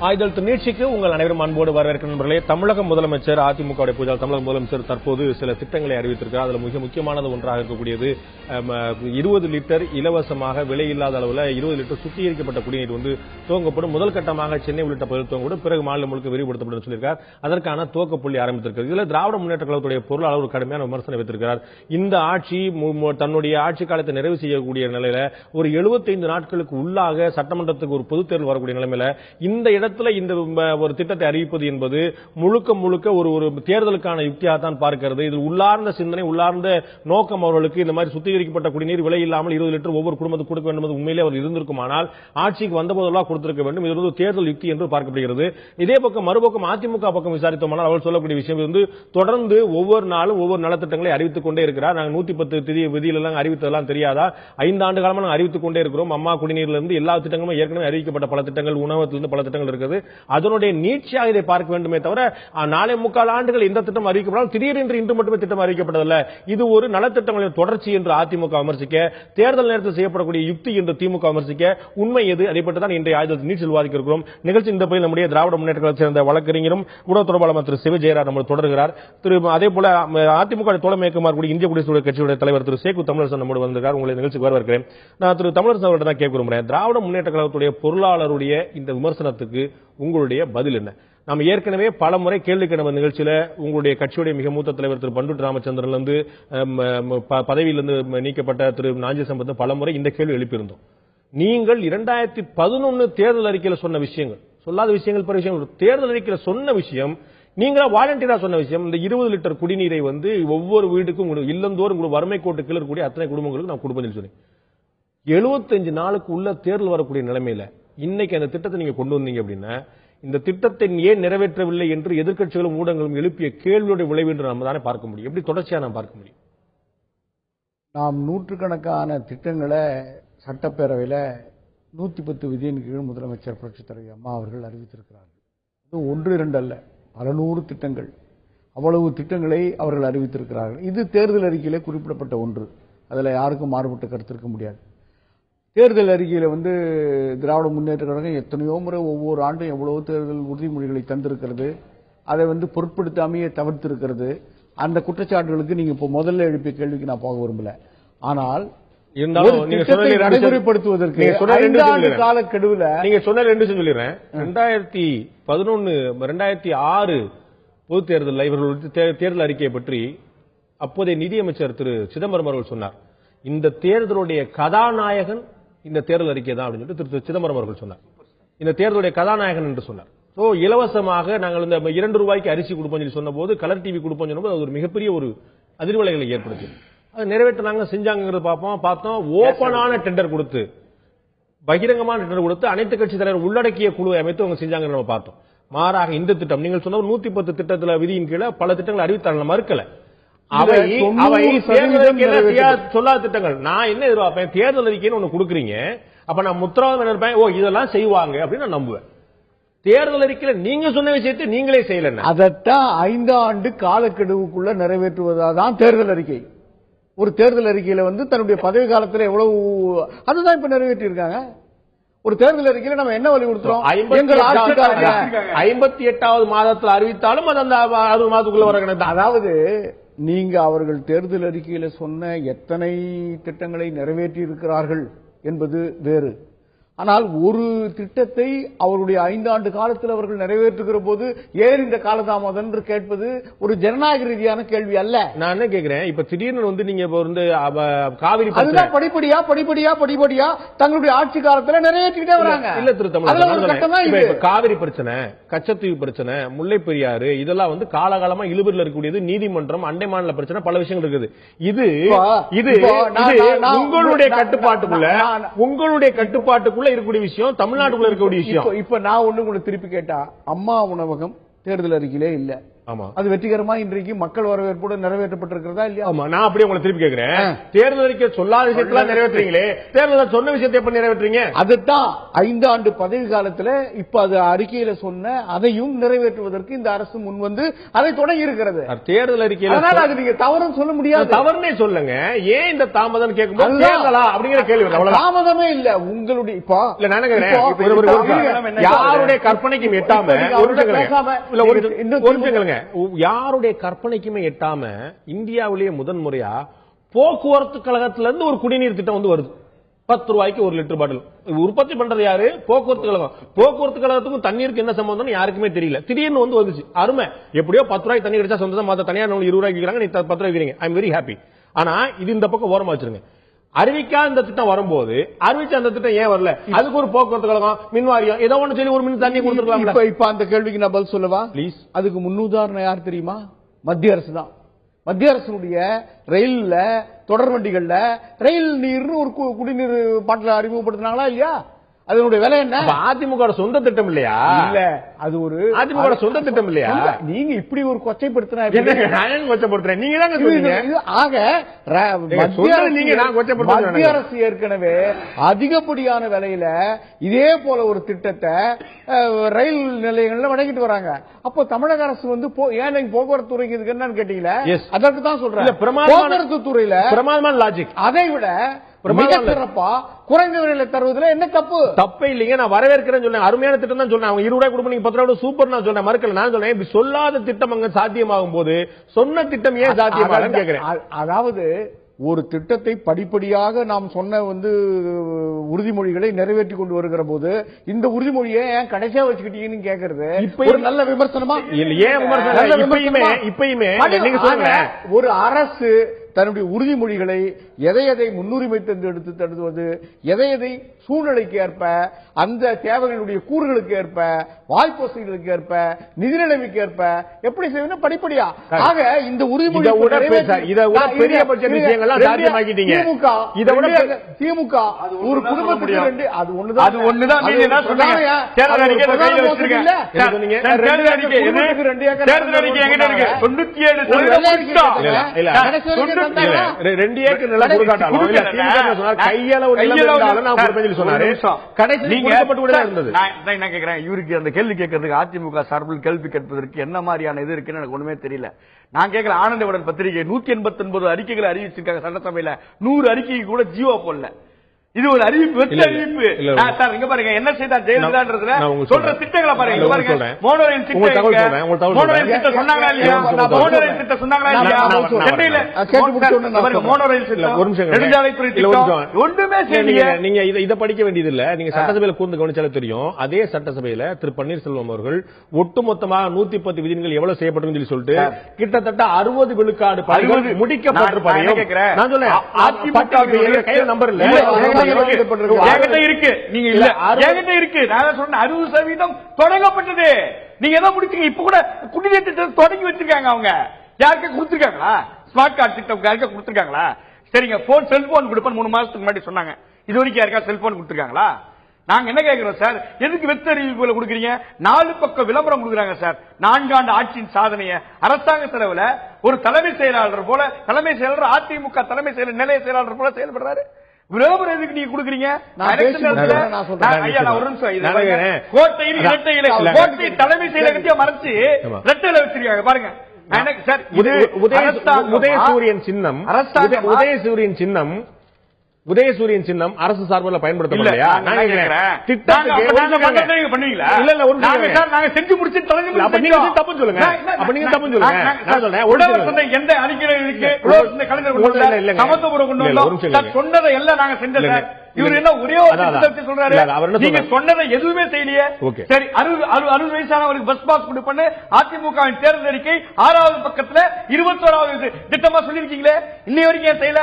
ஆயுதத்து நீட்சிக்கு உங்கள் அனைவரும் அன்போடு வரவேற்கிற நண்பர்களே. தமிழக முதலமைச்சர் அதிமுக பூஜா தமிழக முதலமைச்சர் தற்போது சில திட்டங்களை அறிவித்திருக்கிறார். அதில் மிக முக்கியமானது ஒன்றாக இருக்கக்கூடியது 20 லிட்டர் இலவசமாக விலை இல்லாத அளவில் 20 லிட்டர் சுத்திகரிக்கப்பட்ட குடிநீர் துவங்கப்படும். முதல் கட்டமாக சென்னை உள்ளிட்ட பகுதியில் துவங்கப்படும், பிறகு மாநிலம் முழுக்க விரிவுபடுத்தப்படும் சொல்லியிருக்கார். அதற்கான துவக்க புள்ளி ஆரம்பித்திருக்கிறது. இதில் திராவிட முன்னேற்ற கழகத்துடைய பொருளாளர் ஒரு கடுமையான விமர்சனம் வைத்திருக்கிறார். இந்த ஆட்சி தன்னுடைய ஆட்சி காலத்தை நிறைவு செய்யக்கூடிய நிலையில ஒரு 75 நாட்களுக்கு உள்ளாக சட்டமன்றத்துக்கு ஒரு பொதுத் தேர்தல் வரக்கூடிய நிலைமையில இந்த இடத்துல இந்த ஒரு திட்டத்தை அறிவிப்பது என்பது முழுக்க முழுக்க ஒரு தேர்தலுக்கான யுக்தியாக தான் பார்க்கிறது. இதில் உள்ளார்ந்த சிந்தனை, உள்ளார்ந்த நோக்கம் அவர்களுக்கு இந்த மாதிரி சுத்திகரிக்கப்பட்ட குடிநீர் விலை இல்லாமல் 20 லிட்டர் ஒவ்வொரு குடும்பத்துக்கு கொடுக்க வேண்டும் உண்மையிலே அவர் இருந்திருக்குமானால் ஆட்சிக்கு வந்த போதெல்லாம் கொடுத்திருக்க வேண்டும். இது ஒரு தேர்தல் யுக்தி என்று பார்க்கப்படுகிறது. இதே பக்கம் மறுபக்கம் அதிமுக பக்கம் விசாரித்தோம்னால் அவர் சொல்லக்கூடிய விஷயம் தொடர்ந்து ஒவ்வொரு நாளும் ஒவ்வொரு நலத்திட்டங்களை அறிவித்துக் கொண்டே இருக்கிறார். நாங்கள் 110 விதியில அறிவித்ததெல்லாம் தெரியாதா? 5 ஆண்டு காலமாக நாங்கள் அறிவித்துக் கொண்டே இருக்கிறோம். அம்மா குடிநீர்ல இருந்து எல்லா திட்டங்களும் ஏற்கனவே அறிவிக்கப்பட்ட பல திட்டங்கள், உணவகத்திலிருந்து பல திட்டங்கள் இருக்குது. அதனுடைய நீட்சியாக இதை பார்க்க வேண்டுமே தவிர 4.25 ஆண்டுகள் இந்த திட்டம் அறிவிக்கப்படாமல் திடீரென்று இன்று மட்டுமே திட்டம் அறிவிக்கப்பட்டதல்ல. இது ஒரு நலத்திட்டங்களின் தொடர்ச்சி என்று அதிமுக விமர்சிக்க, தேர்தல் நேரத்தில் செய்யப்படக்கூடிய யுக்தி என்று திமுக விமர்சிக்க, உண்மை எது? அதைப்பற்றி தான் இன்றைய ஆயுதத்தில் நீட்சில் விவாதிக்க இருக்கிறோம். நிகழ்ச்சி இந்த பகுதியில் நம்முடைய திராவிட முன்னேற்ற கழகத்தை சேர்ந்த வழக்கறிஞரும் ஊடக தொடர்பாளர் திரு சிவ ஜெயராஜ் நம்மளை தொடர்கிறார். அதே போல அதிமுக தோழமை இயக்கமாக இந்திய குடியரசு கட்சியுடைய தலைவர் திரு சேகு தமிழரசன் நம்மோடு வந்திருக்கார். உங்களை நிகழ்ச்சிக்கு வரவேற்கிறேன். நான் திரு தமிழரசன் அவர்கிட்ட தான் கேட்க விரும்புகிறேன், திராவிட முன்னேற்ற கழகத்துடைய பொருளாளருடைய இந்த விமர்சனத்துக்கு உங்களுடைய பதில் என்ன? நாம் ஏற்கனவே பல முறை கேள்வி கிணறு நிகழ்ச்சியில உங்களுடைய கட்சியுடைய மிக மூத்த தலைவர் திரு பண்டுட்டி ராமச்சந்திரன் இருந்து பதவியிலிருந்து நீக்கப்பட்ட திரு நாஞ்சி சம்பத் பல முறை இந்த கேள்வி எழுப்பியிருந்தோம். நீங்கள் 2011 தேர்தல் அறிக்கையில் சொன்ன விஷயங்கள், சொல்லாத விஷயங்கள் பிற விஷயங்கள், தேர்தல் அறிக்கையில் சொன்ன விஷயம், நீங்களா வாலண்டியரா சொன்ன விஷயம், இந்த 20 லிட்டர் குடிநீரை ஒவ்வொரு வீட்டுக்கும் இல்லந்தோறும் வறுமை கோட்டு கீழ் இருக்கக்கூடிய அத்தனை குடும்பங்களுக்கு நான் கொடுப்பேன் சொன்னேன். 75 நாளுக்கு உள்ள தேர்தல் வரக்கூடிய நிலைமையில இன்னைக்கு அந்த திட்டத்தை நீங்க கொண்டு வந்தீங்க அப்படின்னா, இந்த திட்டத்தை ஏன் நிறைவேற்றவில்லை என்று எதிர்க்கட்சிகளும் ஊடகங்களும் எழுப்பிய கேள்வியோட விளைவு என்று நாம் தானே பார்க்க முடியும். எப்படி தொடர்ச்சியா நாம் பார்க்க முடியும்? நாம் நூற்றுக்கணக்கான திட்டங்களை சட்டப்பேரவையில் 110 விதியின் கீழ் முதலமைச்சர் புரட்சித் தலைவர் அம்மா அவர்கள் அறிவித்திருக்கிறார்கள். இது 1-2 அல்ல, பல 100 திட்டங்கள், அவ்வளவு திட்டங்களை அவர்கள் அறிவித்திருக்கிறார்கள். இது தேர்தல் அறிக்கையிலே குறிப்பிடப்பட்ட ஒன்று, அதில் யாருக்கும் மாறுபட்ட கருத்து இருக்க முடியாது. தேர்தல் அறிக்கையில் திராவிட முன்னேற்ற கழகம் எத்தனையோ முறை ஒவ்வொரு ஆண்டும் எவ்வளவோ தேர்தல் உறுதிமொழிகளை தந்திருக்கிறது, அதை பொருட்படுத்தாமையே தவிர்த்திருக்கிறது. அந்த குற்றச்சாட்டுகளுக்கு நீங்க இப்போ முதல்ல எழுப்பிய கேள்விக்கு நான் போக விரும்பல. ஆனால் நடைமுறைப்படுத்துவதற்கு காலக்கெடுவில் நீங்க சொன்ன 2 சொல்லிடுறேன். 2011 2006 பொது தேர்தலில் இவர்கள் தேர்தல் அறிக்கையை பற்றி அப்போதைய நிதியமைச்சர் திரு சிதம்பரம் அவர்கள் சொன்னார், இந்த தேர்தலுடைய கதாநாயகன் இந்த தேர்தல் அறிக்கை தான் அப்படின்னு திரு சிதம்பரம் அவர்கள் சொன்னார். இந்த தேர்தலுடைய கதாநாயகன் என்று சொன்னார். இலவசமாக நாங்கள் இந்த 2 ரூபாய்க்கு அரிசி கொடுப்போம் சொல்லி சொன்ன போது, கலர் டிவி கொடுப்போம் சொன்னபோது அது ஒரு மிகப்பெரிய ஒரு அதிர்வலைகளை ஏற்படுத்தி அதை நிறைவேற்றினாங்க, செஞ்சாங்கிறது பார்த்தோம். ஓபனான டெண்டர் கொடுத்து, பகிரங்கமான டெண்டர் கொடுத்து, அனைத்து கட்சி தலைவர் உள்ளடக்கிய குழுவை அமைத்து அவங்க செஞ்சாங்க நம்ம பார்த்தோம். மாறாக இந்த திட்டம் நீங்கள் சொன்ன 110 திட்டத்தில் விதியின் கீழே பல திட்டங்கள் அறிவித்தாங்க, மறுக்கல. சொல்லாத திட்டங்கள். நான் என்ன எதிர்பார்ப்பேன், தேர்தல் அறிக்கைன்னு ஒண்ணு கொடுக்குறீங்க, அப்ப நான் முத்திராவது இருப்பேன், இதெல்லாம் செய்வாங்க அப்படின்னு நான் நம்புவேன். தேர்தல் அறிக்கையில நீங்க சொன்ன விஷயத்தை நீங்களே செய்யல, அதத்தான் 5 ஆண்டு காலக்கெடுவுக்குள்ள நிறைவேற்றுவதாதான் தேர்தல் அறிக்கை. ஒரு தேர்தல் அறிக்கையில தன்னுடைய பதவி காலத்தில் எவ்வளவு, அதுதான் இப்ப நிறைவேற்றி இருக்காங்க. ஒரு தேர்தல் அறிக்கையில நம்ம என்ன வலியுறுத்துறோம், 58வது மாதத்தில் அறிவித்தாலும் அது அந்த 60 மாதத்துக்குள்ள வர கணக்கு. அதாவது நீங்க அவர்கள் தேர்தல் அறிக்கையில சொன்ன எத்தனை திட்டங்களை நிறைவேற்றி இருக்கிறார்கள் என்பது வேறு. ஆனால் ஒரு திட்டத்தை அவருடைய 5 ஆண்டு காலத்தில் அவர்கள் நிறைவேற்றுகிற போது ஏன் இந்த காலதாமதம் என்று கேட்பது ஒரு ஜனநாயக ரீதியான கேள்வி அல்ல. நான் என்ன கேட்கிறேன், இப்ப திடீர்னு நீங்க காவிரி படிப்படியா தங்களுடைய ஆட்சி காலத்தில் நிறைவேற்றிக்கிட்டே வராங்க. இல்ல காவிரி பிரச்சனை, கச்சத்தீவு பிரச்சனை, முல்லை பெரியாறு, இதெல்லாம் காலகாலமா இழுபறில் இருக்கக்கூடியது. நீதிமன்றம், அண்டை மாநில பிரச்சனை, பல விஷயங்கள் இருக்குது. இது உங்களுடைய கட்டுப்பாட்டுக்குள்ள இருக்கக்கூடிய விஷயம், தமிழ்நாட்டுக்குள்ள இருக்கக்கூடிய விஷயம். இப்ப நான் ஒண்ணு திருப்பி கேட்டா, அம்மா உணவகம் தேர்தல் அறிக்கையிலே இல்ல, ஆமா. அது வெற்றிகரமா இன்றைக்கு மக்கள் வரவேற்போடு நிறைவேற்றப்பட்டிருக்கிறதா இல்லையா? ஆமா, நான் அப்படியே உங்களை திருப்பி கேட்கிறேன். தேர்தல் அறிக்கை சொல்லாத விஷயத்தெல்லாம் நிறைவேற்றீங்களே, தேர்தல் சொன்ன விஷயத்தை எப்ப நிறைவேற்றீங்க? அதுதான் 5 ஆண்டு பதவி காலத்துல இப்ப அது அறிக்கையில சொன்ன அதையும் நிறைவேற்றுவதற்கு இந்த அரசு முன்வந்து அதை தொடங்கி இருக்கிறது. தேர்தல் அறிக்கையில அதனால அது நீங்க தவறுன்னு சொல்ல முடியாது. தவறுனே சொல்லுங்க. ஏன் இந்த தாமதம் கேட்கும்போது தேர்தலா அப்படிங்கிற கேள்வி வருது. தாமதமே இல்ல உங்களுடைய இப்ப இல்ல நான் யாருடைய கற்பனைக்கும் எட்டாம யாருடைய கற்பனைக்குமே எட்டாம இந்தியாவிலேயே முதன்முறையா போக்குவரத்து கழகத்துல இருந்து ஒரு குடிநீர் திட்டம் வந்து வருது. 10 ரூபாய்க்கு 1 லிட்டர் பாட்டில். உற்பத்தி பண்றது யாரு? போக்குவரத்து கழகம். போக்குவரத்து கழகத்துக்கும் தண்ணீருக்கு என்ன சம்பந்தம் யாருக்குமே தெரியல. திடீர்னு வந்து வந்துச்சு. அருமை. எப்படியோ 10 ரூபாய்க்கு தண்ணி கிடைச்சா சொந்தம், மத்த தனியார் 20 ரூபாய்க்கு விற்கிறாங்க, நீ 10 ரூபாய்க்கு விற்கிறீங்க. I am very happy. ஆனா இது இந்த பக்கம் ஓரமா வச்சிருங்க. அறிவிக்காத இந்த திட்டம் வரும்போது அறிவிச்ச அந்த திட்டம் ஏன் வரல? அதுக்கு ஒரு போக்குவரத்து கழகம், மின்வாரியம் ஏதோ ஒண்ணு சொல்லி 1 மினிட் தண்ணி கொடுத்துருக்கலாம். இப்ப அந்த கேள்விக்கு நான் பதில் சொல்லவா? ப்ளீஸ். அதுக்கு முன்னுதாரணம் யார் தெரியுமா? மத்திய அரசு தான். மத்திய அரசுடைய ரயில்ல, தொடர் வண்டிகள்ல ரயில் நீர்னு ஒரு குடிநீர் பாட்டில் அறிமுகப்படுத்தினாங்களா இல்லையா? அதனுடைய விலை என்ன? அதிமுக சொந்த திட்டம் இல்லையா? இல்ல, அது ஒரு அதிமுக சொந்த திட்டம் இல்லையா? நீங்க இப்படி ஒரு கொச்சைப்படுத்தினா கொச்சைப்படுத்துறேன் நீங்க தான் சொல்றீங்க. ஆக மத்திய அரசு ஏற்கனவே அதிகப்படியான விலையில இதே போல ஒரு திட்டத்தை ரயில் நிலையங்கள்ல வழங்கிட்டு வராங்க. அப்போ தமிழக அரசு வந்து ஏன் போக்குவரத்து துறைக்கு இதுக்கு என்னன்னு கேட்டீங்களா? அதற்கு தான் சொல்றேன். போக்குவரத்து துறையில பிரமாதமான லாஜிக். அதை விட சிறப்பா குறைந்த விலையில தருவதில் என்ன தப்பு? தப்பே இல்லைங்க. நான் வரவேற்கிறேன்னு சொன்னேன். அருமையான திட்டம் தான் சொன்னேன். அவங்க 20 ரூபாய் கொடுப்போம், நீங்க 10 ரூபாய் சூப்பர் நான் சொன்னேன். மறுக்கல. நான் சொன்னேன் இப்படி சொல்லாத திட்டம் அங்க சாத்தியமாகும் போது சொன்ன திட்டம் ஏன் சாத்தியமாகும் கேட்கிறேன். அதாவது ஒரு திட்டத்தை படிப்படியாக நாம் சொன்ன உறுதிமொழிகளை நிறைவேற்றி கொண்டு வருகிற போது இந்த உறுதிமொழியை ஏன் கடைசியா வச்சுக்கிட்டீங்கன்னு கேட்கறது இப்ப ஒரு நல்ல விமர்சனமா? ஏன் விமர்சனம்? இப்பயுமே நீங்க சொல்லுங்க, ஒரு அரசு தன்னுடைய உறுதிமொழிகளை எதை முன்னுரிமை தந்து எடுத்து தடுவது, எதை சூழ்நிலைக்கு ஏற்ப, அந்த தேவைகளுடைய கூறுகளுக்கு ஏற்ப, வாய்ப்போசைகளுக்கு ஏற்ப, நிதி நிலைமைக்கு ஏற்ப எப்படி செய்யணும் படிப்படியா. ஆக இந்த உறுதிமொழி திமுக ஒரு குடும்பத்துக்கு அது ஒண்ணுதான். இவருக்கு அந்த கேள்வி கேட்கறதுக்கு அதிமுக சார்பில் கேள்வி கேட்பதற்கு என்ன மாதிரியான இது இருக்குன்னு எனக்கு ஒண்ணுமே தெரியல. நான் கேட்கிற ஆனந்தவிடன் பத்திரிகை 189 அறிக்கைகளை அறிவிச்சிருக்காங்க சட்டசபையில. 100 அறிக்கைக்கு கூட ஜீவோ போடல. இது ஒரு அறிவிப்பு, வெற்று அறிவிப்பு. சார் இங்க பாருங்க என்ன செய்தார் ஜெயலலிதா சொல்ற திட்டங்களை பாருங்க. பாருங்க மோனோரயில் திட்டம், மோனோரயில் திட்டம் சொன்னாங்களா இல்லையா? மோனோரயில் திட்டம் சொன்னாங்களா இல்லையா? சென்னையில மோனோரயில் திட்டம், நெடுஞ்சாலைத்துறை திட்டம் ஒன்றுமே செய்யல. நீங்க இதை படிக்க வேண்டியது இல்ல. நீங்க சட்டசபையில கூர்ந்து கவனிச்சாலே தெரியும். அதே சட்டசபையில திரு பன்னீர்செல்வம் அவர்கள் ஒட்டுமொத்தமாக 110 விதிகள் எவ்வளவு செய்யப்படும் சொல்லி சொல்லிட்டு கிட்டத்தட்ட 60 விழுக்காடு பணிகள் முடிக்கப்பட்டிருப்பாங்க. நான் சொல்றேன் அதிமுக கையில நம்பர் இல்ல, இருக்கு. நீங்க இல்ல இருக்கு. நான் சொல்றேன் 60% தொடங்கப்பட்டது. நீங்க எதை முடிச்சீங்க? இப்ப கூட குடிநீர் திட்டம் தொடங்கி வச்சிருக்காங்க. அவங்க யாருக்கா கொடுத்திருக்காங்களா? ஸ்மார்ட் கார்டு திட்டம் யாருக்கா கொடுத்திருக்காங்களா? சரிங்க, செல்போன் கொடுப்பேன் 3 மாசத்துக்கு முன்னாடி சொன்னாங்க. இது வரைக்கும் யாருக்கா செல்போன் கொடுத்திருக்காங்களா? நாங்க என்ன கேட்கிறோம் சார், எதுக்கு வெற்று அறிவிப்புகளை கொடுக்குறீங்க? 4 பக்கம் விளம்பரம் கொடுக்குறாங்க சார். 4 ஆண்டு ஆட்சியின் சாதனையை அரசாங்க செலவுல ஒரு தலைமை செயலாளர் போல, தலைமை செயலாளர் அதிமுக தலைமை செயலர் நிலைய செயலாளர் போல செயல்படுறாரு. விளம்பரம் எதுக்கு நீங்க கொடுக்குறீங்க? கோட்டை தலைமை செயலகத்தையே மறைச்சு ரெட்டையில வச்சிருக்காங்க பாருங்க. உதயசூரியன் சின்னம், உதயசூரியன் சின்னம், உதயசூரியன் சின்னம் அரசு சார்பில் பயன்படுத்தப்படலையா? செஞ்சு முடிச்சு தப்பு சொல்லுங்க. எந்த சொன்னதை எல்லாம் நாங்க செஞ்சோம். இவர் என்ன ஒரே சொல்றாரு, நீங்க சொன்னதை எதுவுமே செய்யலையே. சரி, 60 வயசானவருக்கு பஸ் பாஸ் கொடுப்பேன்னு அதிமுகவின் தேர்தல் அறிக்கை 6வது பக்கத்துல 21வது திட்டமா சொல்லிருக்கீங்களே, இன்னை வரைக்கும் ஏன் செய்யல?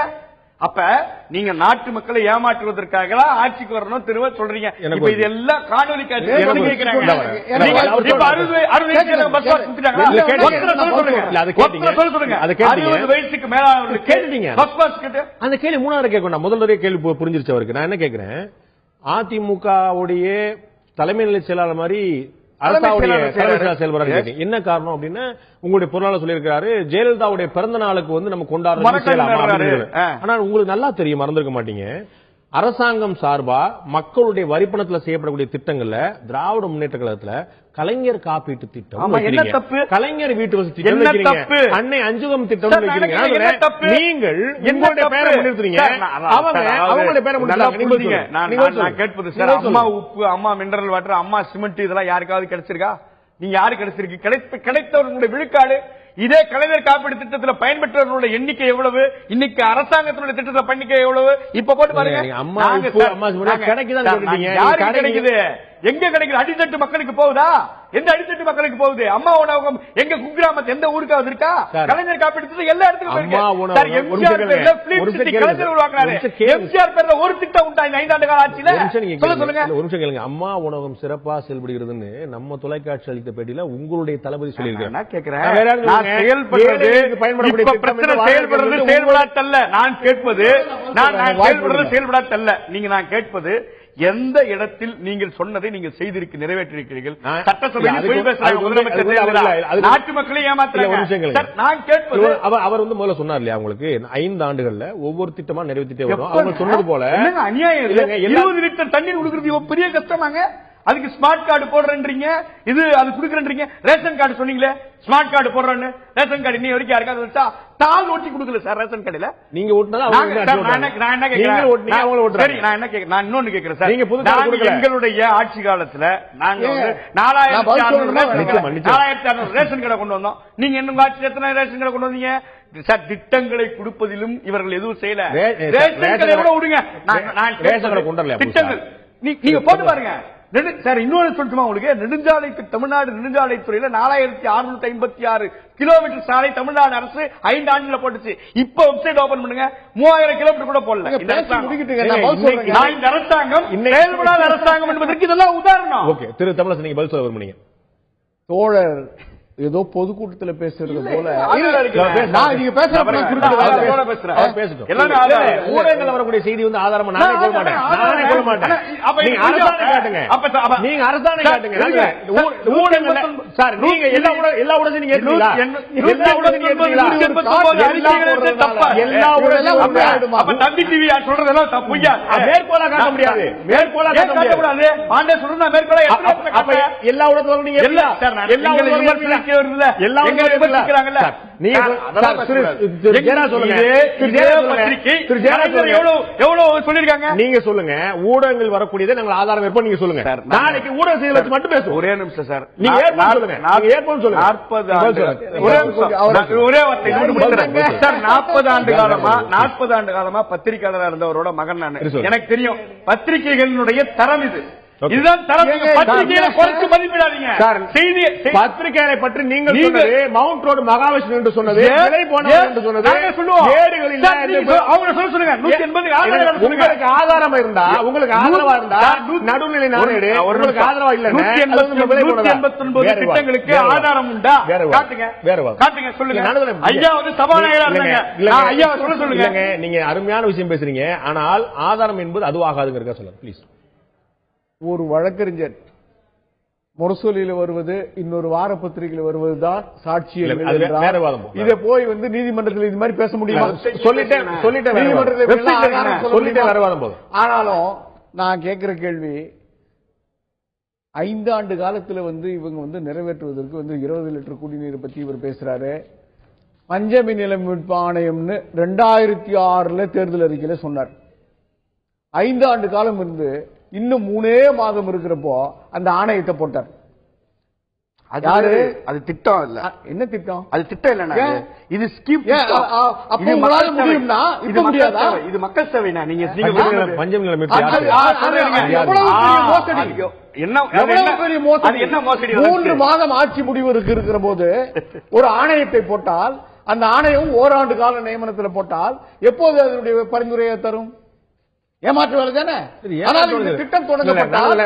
அப்ப நீங்க நாட்டு மக்களை ஏமாற்றுவதற்காக ஆட்சிக்கு வரணும் திரும்ப சொல்றீங்க. இது எல்லாம் காணொலி காட்சி வயசுக்கு மேலானவர்களுக்கு அந்த கேள்வி 3வது கேட்கணும். முதல்ல கேள்வி புரிஞ்சிருச்சு அவருக்கு. நான் என்ன கேட்கிறேன், அதிமுகவுடைய தலைமை நிலை செயலாளர் மாதிரி செயல்படுறாங்க. என்ன காரணம் அப்படின்னா உங்களுடைய பொருளாளர் சொல்லியிருக்காரு, ஜெயலலிதாவுடைய பிறந்த நாளுக்கு வந்து நம்ம கொண்டாடுறோம். ஆனால் உங்களுக்கு நல்லா தெரியும், மறந்துருக்க மாட்டீங்க, அரசாங்கம் சார்பா மக்களுடைய வரிப்பணத்துல செய்யப்படக்கூடிய திட்டங்கள்ல திராவிட முன்னேற்ற கழகத்துல கலைஞர் காப்பீட்டு திட்டம், கலைஞர் வீட்டு வசதி திட்டம், அன்னை அஞ்சுகம் திட்டம், நீங்கள் உங்களுடைய பேரை முன்னிறுத்துறீங்க, அவங்களுடைய பேரை முன்னிறுத்துறீங்க. நான் கேட்பது சார், அம்மா உப்பு, அம்மா மினரல் வாட்டர், அம்மா சிமெண்ட், இதெல்லாம் யாருக்காவது கிடைச்சிருக்கா? நீங்க யாரு கிடைச்சிருக்கு? கிடைத்தவர்களுடைய விழுக்காடு இதே கலைஞர் காப்பீடு திட்டத்தில் பயன்பெற்றவர்களுடைய எண்ணிக்கை எவ்வளவு, இன்னைக்கு அரசாங்கத்தினுடைய திட்டத்தில் பயணிக்கை எவ்வளவு? இப்ப போட்டு பாருங்க. கிடைக்குது, எங்க கிடைக்குது? அடித்தட்டு மக்களுக்கு போகுதா? எந்த அடித்தட்டு மக்களுக்கு போகுது? அம்மா உணவகம் எங்க குக்கிராமத்து எந்த ஊருக்காவது இருக்கா? கலைஞர் காப்பீடு எல்லா இடத்துக்கும் எம்ஜிஆர் பேர்ல ஒரு திட்டம் உண்டா இந்த 5 ஆண்டு கால ஆட்சியில? சொல்லுங்க. ஒரு நிமிஷம் கேளுங்க. அம்மா உணவகம் சிறப்பா செயல்படுகிறதுன்னு நம்ம தொலைக்காட்சி அளித்த பேட்டியில உங்களுடைய தளபதி சொல்லியிருக்காரு. நான் செயல்படாதல்ல. நான் கேட்பது எந்த இடத்தில் நீங்கள் சொன்னதை நீங்கள் செய்திருக்கு நிறைவேற்றிருக்கிறீர்கள்? சட்டசபையில் நாட்டு மக்களை ஏமாத்துறாங்க. நான் கேட்பது, அவர் வந்து முதல்ல சொன்னார் இல்லையா, உங்களுக்கு 5 ஆண்டுகள்ல ஒவ்வொரு திட்டமா நிறைவேற்றிட்டே வரும். அவங்க சொன்னது போல அநியாயம் 20 லிட்டர் தண்ணீர் கொடுக்கறது பெரிய கஷ்டமாங்க. அதுக்கு ஸ்மார்ட் கார்டு போடுறேன்றீங்க, இது அது குடுக்கறேன்றீங்க. ரேஷன் கார்டு சொன்னீங்களே, ஸ்மார்ட் கார்டு போடுறேன்னு, ரேஷன் கார்டு இன்னி வரைக்கும் யாருக்காவது வச்சா தாள் ஓட்டி கொடுக்கல சார் ரேஷன் கடையில. நீங்க ஓட்டுனதா நான் இன்னொன்னு கேட்கிறேன் சார், எங்களுடைய ஆட்சி காலத்துல நாங்க 4600 ரேஷன் கடை கொண்டு வந்தோம். நீங்க என்ன ஆட்சி எத்தனை ரேஷன் கடை கொண்டு வந்தீங்க சார்? திட்டங்களை கொடுப்பதிலும் இவர்கள் எதுவும் செய்யல. ரேஷன் கடை கூட விடுங்க, திட்டங்கள் நீங்க போட்டு பாருங்க சார். இன்னொரு சொல்லட்டுமா உங்களுக்கு? தமிழ்நாடு நெடுஞ்சாலைத்துறையில 4656 கிலோமீட்டர் சாலை தமிழ்நாடு அரசு 5 ஆண்டுல போட்டுச்சு. இப்ப வெப்சைட் ஓபன் பண்ணுங்க, 3000 கிலோமீட்டர் கூட போடல. இந்த அரசாங்கம் செயல்படாத அரசாங்கம் என்பதற்கு இதெல்லாம் உதாரணம். ஓகே, திரு தமிழரசன் நீங்க பதில் சொல்ல விரும்புறீங்க. தோழர் ஏதோ பொதுக்கூட்டத்தில் பேசுறது போல ஊடகங்கள் வரக்கூடிய செய்தி வந்து ஆதாரமா நானே கொள்ள மாட்டேன். நீங்க அரசாணை காட்டுங்க. ஊடகங்கள் சார், நீங்க எல்லா ஊடகத்தையும் நீங்க ஏற்றுங்களா? எல்லா ஊடகத்தையும் தம்பி டிவி சொல்றதெல்லாம் தப்புயா. மேற்கோளா காட்ட முடியாது, மேற்கோளா காட்ட முடியாது. பாண்டே சொல்றா மேற்கோளா எல்லா ஊடகத்தையும் நீங்க எல்லா ஊடகங்களும் நீங்க சொல்லுங்க. ஊடகங்கள் வரக்கூடியதை நாங்கள் ஆதாரம் இருப்போம். நீங்க சொல்லுங்க. நாளைக்கு ஊடக செய்திகளை மட்டும் பேசுவோம். ஒரே நிமிஷம் சார், நீங்க சொல்லுங்க. 40 ஆண்டு காலமா பத்திரிகையாளராக இருந்தவரோட மகன் நான். எனக்கு தெரியும் பத்திரிகைகளினுடைய தரம் இது. இதுதான் பத்திரிகையை குறைத்து மதிப்பிடாதீங்க. பத்திரிகைகளை பற்றி நீங்கள் சொன்னது மவுண்ட் ரோடு மகாவிஷ்ணு என்று சொன்னது, விலை போன என்று சொன்னது, அவங்க சொல்ல சொல்லுங்க. 180 உங்களுக்கு ஆதாரம் இருந்தா, உங்களுக்கு ஆதரவா இருந்தா நடுநிலை நாளேடு, உங்களுக்கு ஆதரவா இல்ல 189 திட்டங்களுக்கு ஆதாரம் உண்டா? காட்டுங்க, காட்டுங்க, சொல்லுங்க. ஐயா வந்து சபாநாயகரா இருந்தாங்க. ஐயா சொல்ல சொல்லுங்க. நீங்க அருமையான விஷயம் பேசுறீங்க, ஆனால் ஆதாரம் என்பது அதுவாகாதுங்க சொல்லுங்க ப்ளீஸ். ஒரு வழக்கறிஞர் முரசொலியில வருவது, இன்னொரு வார பத்திரிகையில் வருவதுதான் சாட்சியம். இதை போய் வந்து நீதிமன்றத்தில் இது மாதிரி பேச முடியுமா? ஆனாலும் நான் கேட்கிற கேள்வி, 5 ஆண்டு காலத்துல வந்து இவங்க வந்து நிறைவேற்றுவதற்கு வந்து 20 லிட்டர் குடிநீரை பத்தி இவர் பேசுறாரு. பஞ்சமி நில மீட்பு ஆணையம்னு 2006 தேர்தல் அறிக்கையில சொன்னார். 5 ஆண்டு காலம் இருந்து இன்னும் 3 மாதம் இருக்கிறப்போ அந்த ஆணையத்தை போட்டார். அது திட்டம் இல்ல. என்ன திட்டம்? அது திட்டம் இல்ல, இது ஸ்கீம். முடியும்னா இது முடியாதா? இது மக்கள் சேவைனா நீங்க பஞ்சம் நில மீட்பு என்ன மோசடி? 3 மாதம் ஆட்சி முடிவதற்கு இருக்கிற போது ஒரு ஆணையத்தை போட்டால், அந்த ஆணையம் ஓராண்டு கால நியமனத்தில் போட்டால் எப்போது அதனுடைய பரிந்துரையை தரும்? ஏமாற்று வேலை தானே. திட்டம் தொடங்கப்பட்டால்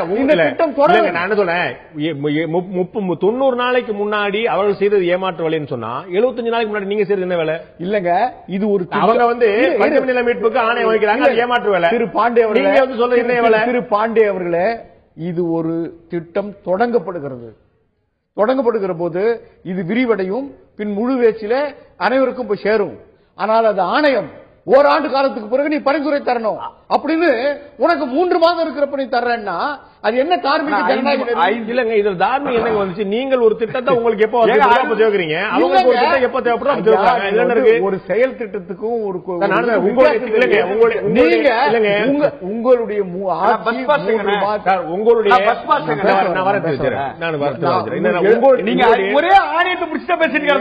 90 நாளைக்கு முன்னாடி அவர்கள் செய்தது ஏமாற்று வேலைன்னு சொன்னா 75 நாளைக்கு முன்னாடி நீங்க செய்யறது என்ன வேலை? இல்லங்க, இது ஒரு அவங்க வந்து பஞ்சமி நில மீட்புக்கு ஆணையம் வைக்கிறாங்க, ஏமாற்று வேலை. திரு பாண்டே அவர்களே, நீங்க வந்து சொல்றது என்ன வேலை? திரு பாண்டே அவர்களே, இது ஒரு திட்டம் தொடங்கப்படுகிறது. தொடங்கப்படுகிற போது இது விரிவடையும், பின் முழு வேச்சில அனைவருக்கும் போய் சேரும். ஆனால் அது ஆணையம் ஓராண்டு காலத்துக்கு பிறகு நீ பரிந்துரை தரணும் அப்படின்னு உனக்கு 3 மாதம் இருக்கிறப்ப நீ தர்றேன்னா அது என்ன தார்மீக ஜனநாயகம்? இல்லங்க, இதுல தார்மீகம் என்னங்க வந்துச்சு? நீங்கள் ஒரு திட்டத்தை உங்களுக்கு எப்போ தேவைக்கிறீங்க, அவங்க ஒரு திட்டம் எப்போ தேவைப்படுறாங்க? ஒரு செயல் திட்டத்துக்கும் ஒரு உங்களுடைய ஒரே ஆணையத்தை முடிச்சுட்டா பேசுறீங்க.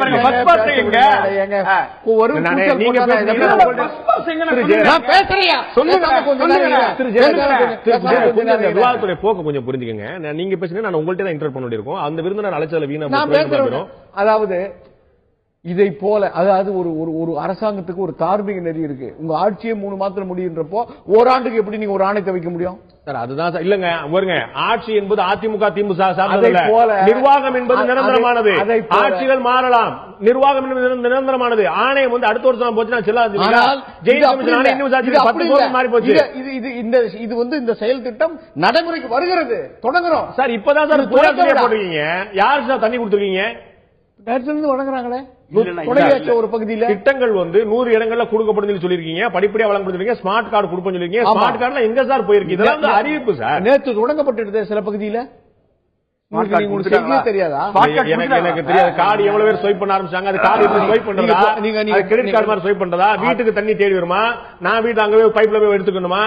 போக்க கொஞ்சம் புரிஞ்சுக்கங்க. நீங்க பேசுங்க, நான் உங்கள்ட்ட தான் இன்டர் பண்ணி இருக்கோம். அந்த விருந்தினர் அழைச்சல வீணா அதாவது இதை போல, அதாவது ஒரு அரசாங்கத்துக்கு ஒரு தார்மீக நெறி இருக்கு. உங்க ஆட்சியே 3 மாதத்துல முடியுன்றப்போ ஓராண்டுக்கு எப்படி நீங்க ஒரு ஆணையத்தை வைக்க முடியும்? சார் அதுதான் இல்லங்க, வருங்க. ஆட்சி என்பது அதிமுக திமுக சார்ந்தது போல, நிர்வாகம் என்பது நிரந்தரமானது. ஆட்சிகள் மாறலாம், நிர்வாகம் என்பது நிரந்தரமானது. ஆணையம் வந்து அடுத்த வருஷம் போச்சுன்னா செல்லாது. இது வந்து இந்த செயல் திட்டம் நடைமுறைக்கு வருகிறது, தொடங்குறோம் சார். இப்பதான் சார் போடுறீங்க. யாருக்கு சார் தண்ணி கொடுத்துருக்கீங்க? வழங்குறாங்களே ஒரு பகுதியில் திட்டங்கள் வந்து 100 இடங்கள்ல கொடுக்கப்படும் சொல்லிருக்கீங்க. படிப்படியா வழங்க ஸ்மார்ட் கார்டு கொடுப்போம் சொல்லிருக்கீங்க. ஸ்மார்ட் கார்டுல எங்க சார் போயிருக்கு? இதெல்லாம் அறிவிப்பு சார். நேற்று தொடங்கப்பட்டு சில பகுதியில தெரியாதா? எனக்கு தெரியாது. கார்டு எவ்வளவு பேர் ஸ்வைப் பண்ண ஆரம்பிச்சாங்க. அது கார்டு எப்படி ஸ்வைப் பண்றதா? நீங்க கிரெடிட் கார்டு மாதிரி ஸ்வைப் பண்றதா? வீட்டுக்கு தண்ணி தேடி வருமா? நான் வீட்டு அங்க போய் பைப்ல போய் எடுத்துக்கணுமா?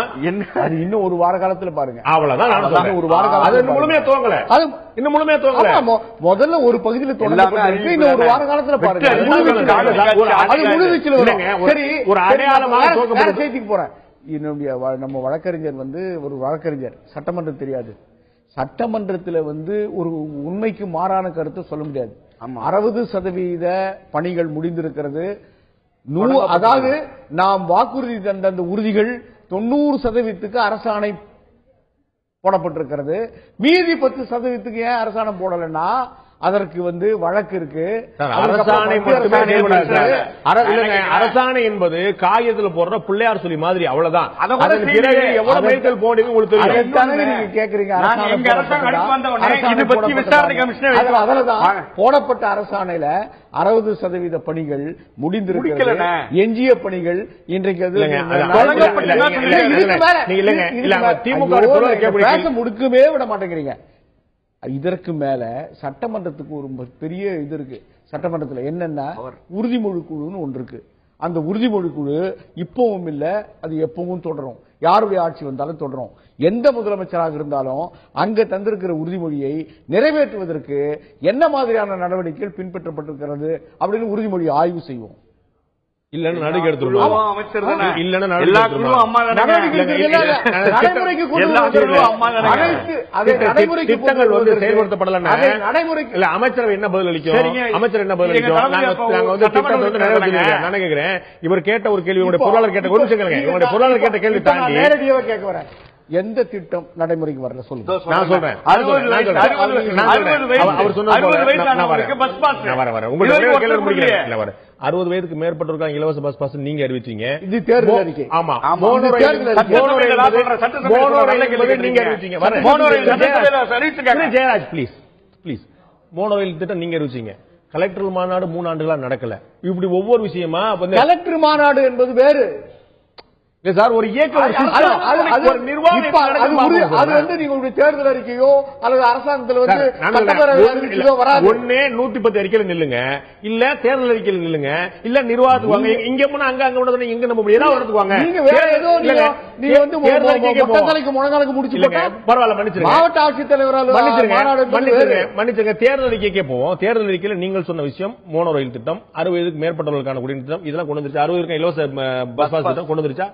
அது இன்னும் ஒரு வார காலத்துல பாருங்க. அவ்வளவுதான். ஒரு வார காலம் அது முழுமையா துவங்கல. அது இன்னும் முழுமையா துவங்கல. முதல்ல ஒரு பகுதியில் தொடங்கப்பட்டிருக்கு. இன்னும் ஒரு வார காலத்துல பாருங்க. அது முழுவீச்சில் வருங்க. சரி, ஒரு அடையாளமாக துவக்கப்பட்ட செய்திக்கு போறேன். என்னுடைய நம்ம வழக்கறிஞர் வந்து ஒரு வழக்கறிஞர், சட்டமன்றம் தெரியாது. சட்டமன்றத்தில் வந்து ஒரு உண்மைக்கு மாறான கருத்தை சொல்ல முடியாது. 60% பணிகள் முடிந்திருக்கிறது. அதாவது நாம் வாக்குறுதி தந்த அந்த உறுதிகள் 90% அரசாணை போடப்பட்டிருக்கிறது. மீதி 10% ஏன் அரசாணை போடலன்னா அதற்கு வந்து வழக்கு இருக்கு. அரசாணை என்பது காகிதத்தில் போடுற பிள்ளையார் சொல்லி மாதிரி, அவ்வளவுதான். போடப்பட்ட அரசாணையில 60% பணிகள் முடிந்திருக்கிறது. எஞ்சிய பணிகள் இன்றைக்கு முடுக்கவே விட மாட்டேங்கிறீங்க. இதற்கு மேல சட்டமன்றத்துக்கு ஒரு பெரிய இது இருக்கு. சட்டமன்றத்தில் என்னன்னா உறுதிமொழி குழுன்னு ஒன்று இருக்கு. அந்த உறுதிமொழி குழு இப்பவும் இல்ல, அது எப்பவும் தொடரும். யாருடைய ஆட்சி வந்தாலும் தொடரும். எந்த முதலமைச்சராக இருந்தாலும் அங்க தந்திருக்கிற உறுதிமொழியை நிறைவேற்றுவதற்கு என்ன மாதிரியான நடவடிக்கைகள் பின்பற்றப்பட்டிருக்கிறது அப்படின்னு உறுதிமொழியை ஆய்வு செய்வோம். இல்லன்னு நடுக்கு எடுத்துருவோம். திட்டங்கள் வந்து செயல்படுத்தப்படல. அமைச்சரவை என்ன பதில் அளிக்கும்? அமைச்சர் என்ன பதில் அளிக்கும்? நாங்க வந்து திட்டத்தை வந்து நான் கேட்கிறேன். இவர் கேட்ட ஒரு கேள்வி, உங்களுடைய பொருளாளர் கேட்ட ஒரு விஷயம், உங்களுடைய பொருளாளர் கேட்ட கேள்வி தாண்டி நேரடியாக கேட்க வரேன். எந்த திட்டம் நடைமுறைக்கு வரல சொல்லுங்க. நான் சொல்றேன். அவர் சொன்ன 60 வயதுக்கு மேற்பட்டவர்கள் இலவச பஸ் பாஸ் நீங்க அறிவிச்சீங்க. இது தேர்தல் அறிக்கை. ஆமா, நீங்க அறிவிச்சீங்க. ஜெயராஜ் பிளீஸ் பிளீஸ், மோனோ ரயில் திட்டம் நீங்க அறிவிச்சீங்க. கலெக்டர் மாநாடு 3 ஆண்டுகளா நடக்கல. இப்படி ஒவ்வொரு விஷயமா கலெக்டர் மாநாடு என்பது வேறு சார். ஒரு இயக்கம், ஒரு நிர்வாகம், அது வந்து நீங்களுடைய தேர்தல் அறிக்கையோ அல்லது அரசாங்கத்தில் வந்து ஒன்னே 110 அறிக்கையில நில்லுங்க, இல்ல தேர்தல் அறிக்கையில் நில்லுங்க, இல்ல நிர்வாகத்துக்கு வாங்க. இங்க போனா அங்க அங்க எங்க நம்ம இடத்துக்கு வாங்க. நீங்க வந்து முழங்காலுக்கு முடிச்சு பரவாயில்ல, மன்னிச்சிருங்க. மாவட்ட ஆட்சித்தலைவரால் மன்னிச்சிருங்க. தேர்தல் அறிக்கைக்கே போவோம். தேர்தல் அறிக்கையில நீங்கள் சொன்ன விஷயம் மோனோ ரயில் திட்டம், 60 வயதுக்கு மேற்பட்டவர்களுக்கான குடிநீர் திட்டம், இதெல்லாம் கொண்டு வந்துருச்சு. 60 இலவச பஸ் பாஸ் திட்டம் கொண்டு வந்துருச்சா?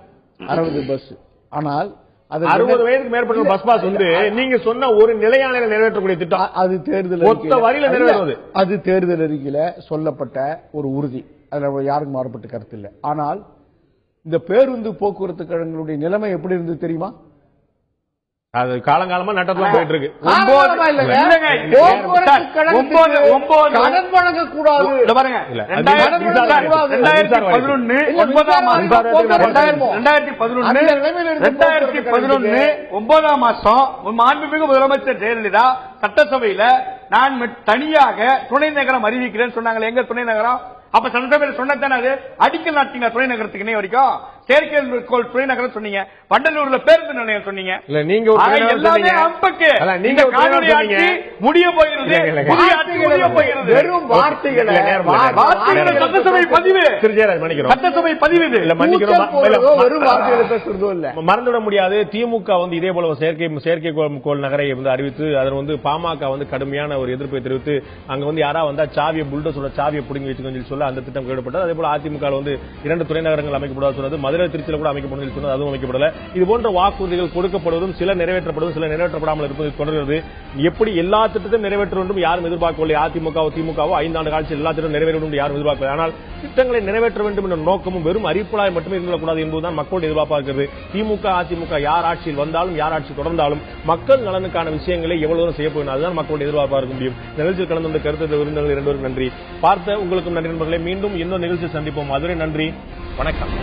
60 பஸ். ஆனால் 60 வயதுக்கு மேற்பட்ட பஸ் பாஸ் வந்து நீங்க சொன்ன ஒரு நிலையான நிறைவேற்றக்கூடிய திட்டம். அது தேர்தல் ஒத்த வரியில நிறைவேறுவது. அது தேர்தல் அறிக்கையில சொல்லப்பட்ட ஒரு உறுதி. அதுல யாருக்கும் மாறுபட்ட கருத்து இல்லை. ஆனால் இந்த பேருந்து போக்குவரத்து கழகங்களுடைய நிலைமை எப்படி இருந்தது தெரியுமா? அது காலங்காலமா நட்டத்துல போயிட்டு இருக்கு. கடன் வழங்கக்கூடாது. 2011 9ஆம் மாசம் மாண்புமிகு முதலமைச்சர் ஜெயலலிதா சட்டசபையில நான் தனியாக துணை நகரம் அறிவிக்கிறேன்னு சொன்னாங்களே, எங்க துணை நகரம்? அப்ப சட்டசபையில் சொன்னதானே அது? அடிக்கல் நாட்டிங்க துணை நகரத்துக்கு இன்னை வரைக்கும். செயற்கைக்கோள் துணை நகரம் சொன்னீங்க, வண்டலூர்ல பேருந்து நிலையம் சொன்னீங்க. இல்ல நீங்க ஒரு எல்லாமே அம்பக்கு. நீங்க காணொலி ஆட்சி முடிய போகிறது, புதிய ஆட்சி முடிய போகிறது. வெறும் வார்த்தைகளை சட்டசபை பதிவு, சட்டசபை பதிவு வெறும் வார்த்தைகளை பேசுறதோ இல்ல. மறந்துவிட முடியாது. திமுக வந்து இதே போல செயற்கைக்கோள் நகரை வந்து அறிவித்து அதன் பாமக கடுமையான ஒரு எதிர்ப்பை தெரிவித்து அங்க யாரா வந்தா சாவியை புல்டோஸோட சாவியை புடுங்கி வச்சுக்கொண்டு சொல்ல அந்த திட்டம் கைவிடப்பட்டது. அதே போல அதிமுக 2 துணை நகரங்கள் அமைக்கப்படாது சொன்னது, மதுரை திருச்சியில் கூட அமைக்கப்படும் சொன்னது, அதுவும் அமைக்கப்படல. இது போன்ற வாக்குறுதிகள் கொடுக்கப்படுவதும் சில நிறைவேற்றப்படுவதும் சில நிறைவேற்றப்படாமல் இருப்பது தொடர்கிறது. எப்படி எல்லா திட்டத்தையும் நிறைவேற்ற வேண்டும் யாரும் எதிர்பார்க்கவில்லை. அதிமுக திமுகவோ 5 ஆண்டு காலத்தில் எல்லா திட்டம் நிறைவேற வேண்டும் யாரும் எதிர்பார்க்கவில்லை. ஆனால் திட்டங்களை நிறைவேற்ற வேண்டும் என்ற நோக்கமும் வெறும் அறிவிப்பலாய் மட்டுமே இருந்துவிடக்கூடாது என்பதுதான் மக்களுடைய எதிர்பார்ப்பாக இருக்கிறது. திமுக அதிமுக யார் ஆட்சியில் வந்தாலும் யார் ஆட்சி தொடர்ந்தாலும் மக்கள் நலனுக்கான விஷயங்களை எவ்வளவு தூரம் செய்ய போகிறது அதுதான் மக்களுடைய எதிர்பார்ப்பாக இருக்க முடியும். நிகழ்ச்சியில் கலந்து கருத்து விருந்தினர்கள் 2 பேருக்கும் நன்றி. பார்த்த உங்களுக்கும் நன்றி நண்பர்களே. மீண்டும் இன்னொரு நிகழ்ச்சியில் சந்திப்போம். அதுவரை நன்றி, வணக்கம்.